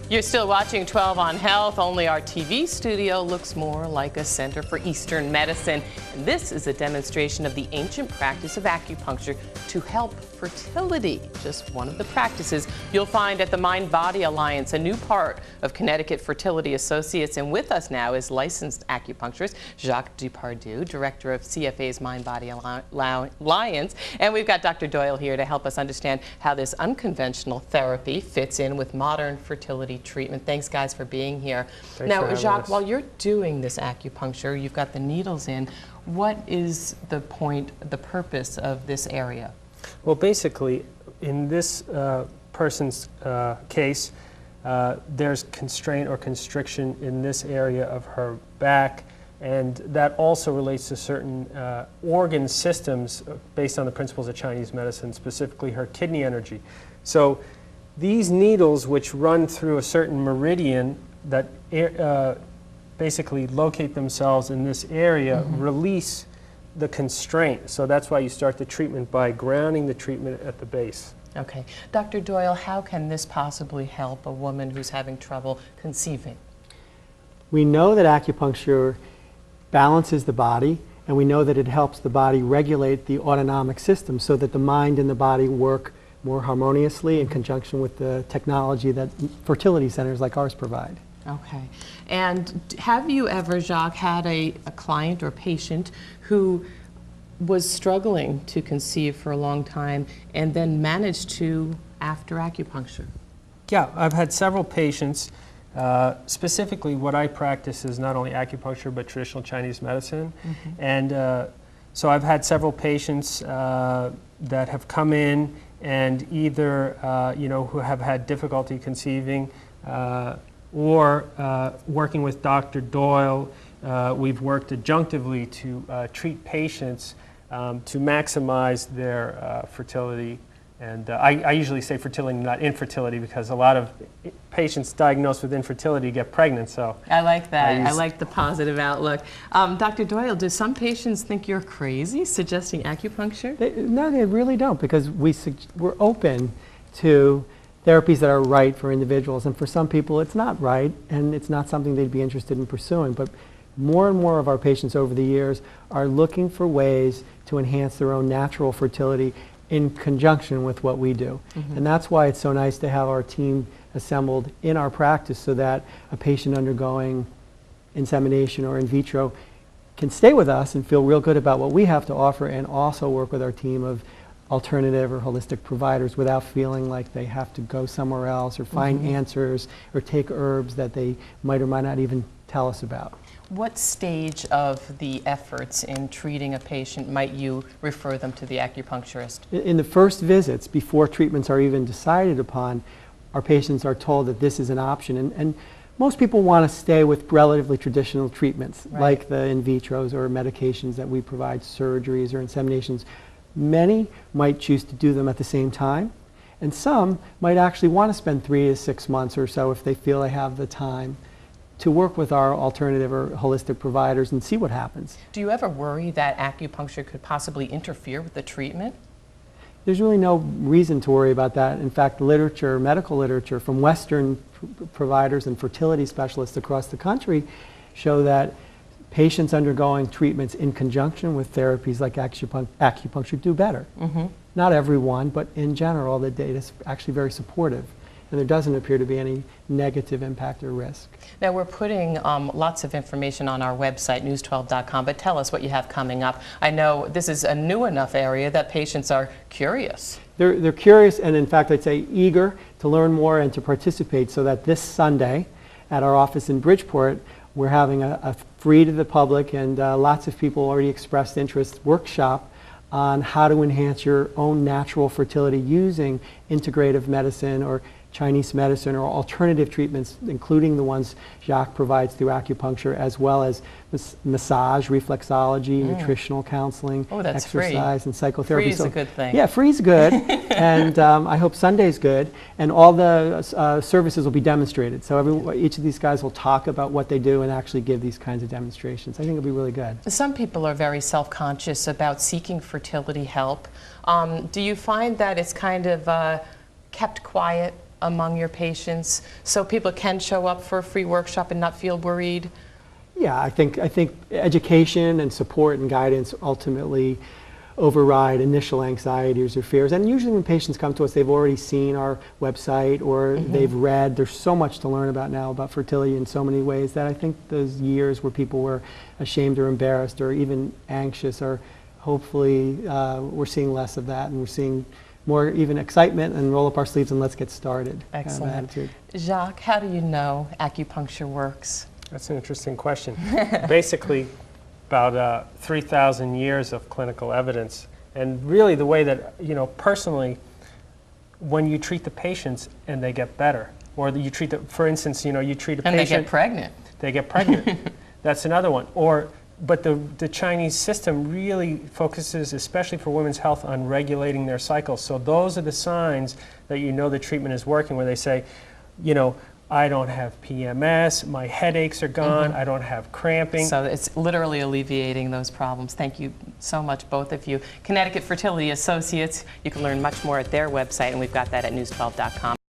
You're still watching 12 on Health, only our TV studio looks more like a center for Eastern medicine. And this is a demonstration of the ancient practice of acupuncture to help fertility. Just one of the practices you'll find at the Mind Body Alliance, a new part of Connecticut Fertility Associates. And with us now is licensed acupuncturist Jacques Depardieu, director of CFA's Mind Body Alliance. And we've got Dr. Doyle here to help us understand how this unconventional therapy fits in with modern fertility treatment. Thanks, guys, for being here. Now, Jacques, while you're doing this acupuncture, you've got the needles in. What is the point, the purpose of this area? Well, basically, in this person's case, there's constraint or constriction in this area of her back, and that also relates to certain organ systems based on the principles of Chinese medicine, specifically her kidney energy. So these needles, which run through a certain meridian that basically locate themselves in this area, release the constraint. So that's why you start the treatment by grounding the treatment at the base. Okay. Dr. Doyle, how can this possibly help a woman who's having trouble conceiving? We know that acupuncture balances the body, and we know that it helps the body regulate the autonomic system so that the mind and the body work more harmoniously in conjunction with the technology that fertility centers like ours provide. Okay. And have you ever, Jacques, had a client or patient who was struggling to conceive for a long time and then managed to after acupuncture? Yeah, I've had several patients. Specifically, what I practice is not only acupuncture but traditional Chinese medicine. And so I've had several patients that have come in and either who have had difficulty conceiving or working with Dr. Doyle, we've worked adjunctively to treat patients to maximize their fertility. And I usually say fertility, not infertility, because a lot of patients diagnosed with infertility get pregnant. So I like that. I like the positive outlook. Dr. Doyle, do some patients think you're crazy suggesting acupuncture? No, they really don't, because we're open to therapies that are right for individuals. And for some people, it's not right, and it's not something they'd be interested in pursuing. But more and more of our patients over the years are looking for ways to enhance their own natural fertility in conjunction with what we do. And that's why it's so nice to have our team assembled in our practice so that a patient undergoing insemination or in vitro can stay with us and feel real good about what we have to offer, and also work with our team of alternative or holistic providers without feeling like they have to go somewhere else or find answers or take herbs that they might or might not even tell us about. What stage of the efforts in treating a patient might you refer them to the acupuncturist? In the first visits, before treatments are even decided upon, our patients are told that this is an option. And most people want to stay with relatively traditional treatments, like the in vitros or medications that we provide, surgeries or inseminations. Many might choose to do them at the same time, and some might actually want to spend 3 to 6 months or so, if they feel they have the time, to work with our alternative or holistic providers and see what happens. Do you ever worry that acupuncture could possibly interfere with the treatment? There's really no reason to worry about that. In fact, literature, medical literature from Western providers and fertility specialists across the country show that patients undergoing treatments in conjunction with therapies like acupuncture do better. Not everyone, but in general, the data is actually very supportive. And there doesn't appear to be any negative impact or risk. Now, we're putting lots of information on our website, news12.com, but tell us what you have coming up. I know this is a new enough area that patients are curious. They're curious, and in fact, I'd say eager to learn more and to participate, so that this Sunday at our office in Bridgeport, we're having a free to the public, and lots of people already expressed interest, workshop on how to enhance your own natural fertility using integrative medicine or Chinese medicine or alternative treatments, including the ones Jacques provides through acupuncture, as well as massage, reflexology, nutritional counseling, exercise, and psychotherapy. Free is a good thing. Yeah, free is good, and I hope Sunday's good, and all the services will be demonstrated. So each of these guys will talk about what they do and actually give these kinds of demonstrations. I think it'll be really good. Some people are very self-conscious about seeking fertility help. Do you find that it's kind of kept quiet among your patients so people can show up for a free workshop and not feel worried? Yeah, I think education and support and guidance ultimately override initial anxieties or fears. And usually when patients come to us, they've already seen our website or they've read. There's so much to learn about now about fertility in so many ways that I think those years where people were ashamed or embarrassed or even anxious are hopefully we're seeing less of that, and we're seeing more even excitement and roll up our sleeves and let's get started. Excellent. Kind of attitude. Jacques, how do you know acupuncture works? That's an interesting question. Basically, about 3,000 years of clinical evidence. And really the way that, personally, when you treat the patients and they get better, or you treat the, for instance, you treat a And patient. they get pregnant. They get pregnant. That's another one. But the Chinese system really focuses, especially for women's health, on regulating their cycles. So those are the signs that the treatment is working, where they say, I don't have PMS, my headaches are gone, I don't have cramping. So it's literally alleviating those problems. Thank you so much, both of you. Connecticut Fertility Associates, you can learn much more at their website, and we've got that at news12.com.